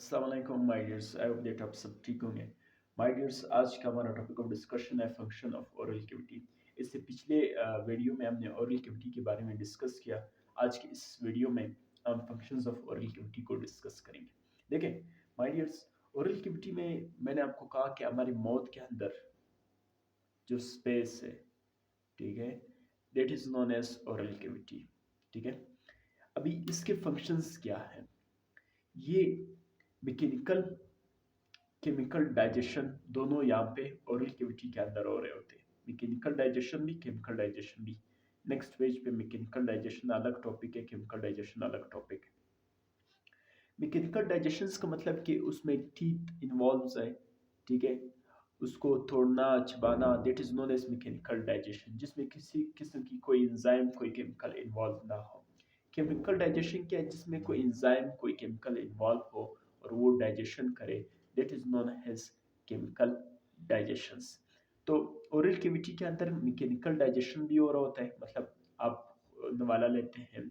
अस्सलाम वालेकुम my dears, I hope that आप सब ठीक होंगे। माय डियर्स, आज का हमारा टॉपिक ऑफ डिस्कशन है फंक्शन ऑफ ओरल कैविटी। इससे पिछले वीडियो में हमने ओरल कैविटी के बारे में डिस्कस किया। आज की इस वीडियो में हम फंक्शंस ऑफ ओरल कैविटी को डिस्कस करेंगे। देखें माय डियर्स, ओरल कैविटी में मैंने आपको कहा कि हमारी माउथ के अंदर जो स्पेस है, ठीक है, that is known as oral cavity. ठीक है, अभी इसके फंक्शंस क्या हैं? ये मैकेनिकल, केमिकल डाइजेशन दोनों यहाँ पे ओरल कैविटी के अंदर हो रहे होते हैं। मैकेनिकल डाइजेशन भी, केमिकल डाइजेशन भी। नेक्स्ट पेज पे मैकेनिकल डाइजेशन अलग टॉपिक है, केमिकल डाइजेशन अलग टॉपिक है। मैकेनिकल डाइजेशन का मतलब कि उसमें टीथ इन्वॉल्व है, ठीक है, उसको तोड़ना, चबाना, that is known as mechanical digestion, जिसमें किसी किस्म की कोई एंजाइम, कोई केमिकल इन्वॉल्व ना हो। केमिकल डाइजेशन क्या है? जिसमें कोई एंजाइम, कोई केमिकल इन्वॉल्व हो और वो डाइजेशन करे, that is known as chemical digestion. तो ओरल कैविटी के अंदर मैकेनिकल डाइजेशन भी हो रहा होता है, मतलब आप नवाला लेते हैं,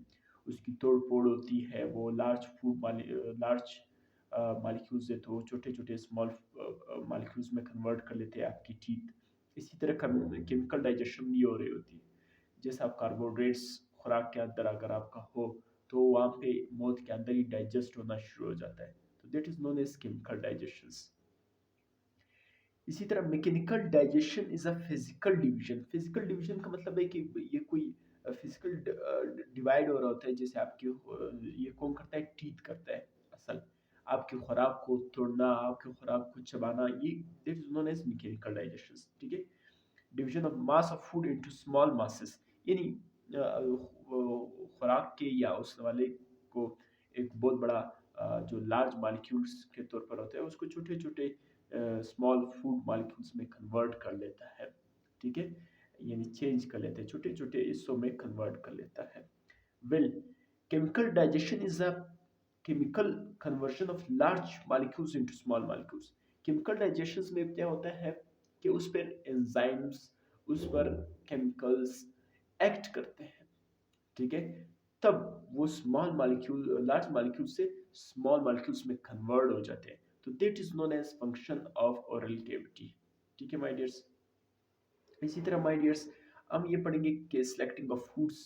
उसकी तोड़ फोड़ होती है, वो लार्ज लार्ज मालिक्यूल्स है, तो छोटे छोटे स्मॉल मालिक्यूल्स में कन्वर्ट कर लेते हैं आपकी टीथ। इसी तरह केमिकल डाइजेशन भी हो रही होती है। जैसे आप कार्बोहाइड्रेट्स खुराक के अंदर अगर आपका हो, तो वहाँ पे मौत के अंदर ही डाइजेस्ट होना शुरू हो जाता है, तो that is known as chemical digestion. इसी तरह mechanical digestion is a physical division. Physical division का मतलब है कि ये कोई फिजिकल डिवाइड हो रहा होता है। जैसे आपके ये कौन करता है? टीथ करता है असल, आपके खुराक को तोड़ना, आपके खुराक को चबाना, ये that is known as mechanical digestion. ठीक है, division of mass of food into small masses, यानी खुराक के या उस वाले को एक बहुत बड़ा जो लार्ज मॉलिक्यूल्स के तौर पर होता है, उसको छोटे छोटे स्मॉल फूड मॉलिक्यूल्स में कन्वर्ट कर लेता है। ठीक है, यानी चेंज कर लेते हैं, छोटे छोटे हिस्सों में कन्वर्ट कर लेता है। Well, chemical digestion is a chemical conversion of large molecules into small molecules. Chemical digestion में क्या होता है कि उस पर एंजाइम्स, उस पर केमिकल्स एक्ट करते हैं, ठीक है, तब वो स्मॉल मॉलिक्यूल लार्ज मॉलिक्यूल से स्मॉल मॉलिक्यूल्स में कन्वर्ट हो जाते हैं, तो that is known as function of oral cavity. ठीक है माय डियर्स, इसी तरह माय डियर्स हम ये पढ़ेंगे कि सिलेक्टिंग ऑफ फूड्स,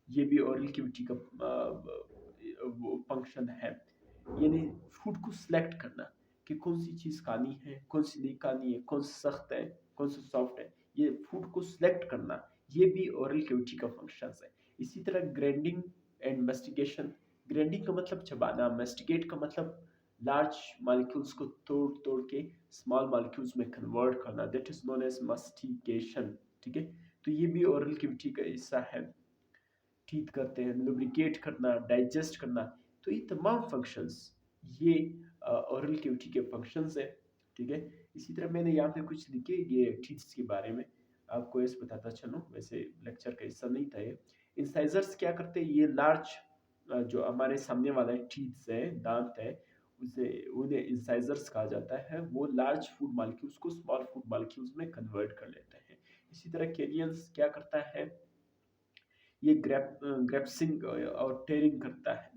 ये भी ओरल कैविटी का फंक्शन है, यानी फूड को सिलेक्ट करना कि कौन सी चीज़ खानी है, कौन सी नहीं खानी है, कौन सा सख्त है, कौन सा सॉफ्ट है, ये फूड को सिलेक्ट करना, ये भी ओरल कैविटी का फंक्शन है। इसी तरह ग्राइंडिंग एंड मेस्टिकेशन, ग्राइंडिंग का मतलब चबाना, मेस्टिकेट का मतलब लार्ज मॉलिक्यूल्स को तोड़ तोड़ के स्मॉल मॉलिक्यूल्स में कन्वर्ट करना, दैट इज नोन एज मास्टिकेशन। ठीक है, तो ये भी ओरल कैविटी का हिस्सा है। टीथ करते हैं, लुब्रिकेट करना, डाइजेस्ट करना, तो ये तमाम फंक्शंस ये ओरल कैविटी के फंक्शंस है। ठीक है, इसी तरह मैंने यहाँ पे कुछ लिखे ये टीथ्स के बारे में, आपको ऐसे बताता चलूँ, वैसे लेक्चर का हिस्सा नहीं था ये। इंसाइजर्स क्या करते हैं? ये लार्ज जो हमारे सामने वाला टीथ्स है, दांत है, उसे उन्हें इंसाइजर्स कहा जाता है। वो लार्ज फूड मॉलिक्यूल्स को स्मॉल फूड मॉलिक्यूल्स में कन्वर्ट कर लेते हैं। इसी तरह कैनियंस क्या करता है? ये ग्रेप्सिंग और टेयरिंग करता है।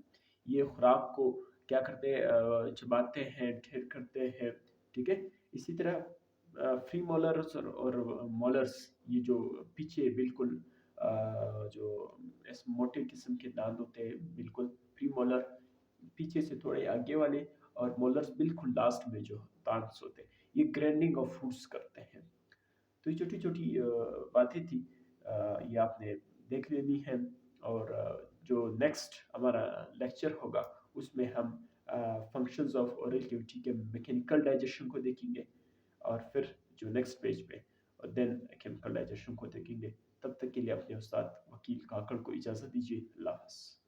ये खुराक को क्या करते हैं? चबाते हैं, ढेर करते हैं। ठीक है, इसी तरह फ्री मोलर्स और मोलर्स, ये जो पीछे बिल्कुल जो इस मोटे किस्म के दांत होते हैं, बिल्कुल प्री मोलर पीछे से थोड़े आगे वाले, और मोलर्स बिल्कुल लास्ट में जो दांत होते हैं, ये ग्राइंडिंग ऑफ फूड्स करते हैं। तो ये छोटी छोटी बातें थी, ये आपने देख लेनी है। और जो नेक्स्ट हमारा लेक्चर होगा उसमें हम फंक्शंस ऑफ ओरल कैविटी के मैकेनिकल डाइजेशन को देखेंगे, और फिर जो नेक्स्ट पेज पे और देन केमिकल डाइजेशन को देखेंगे। तब तक के लिए अपने उस्ताद वकील काकड़ को इजाज़त दीजिए। अल्लाह हाफ़िज़।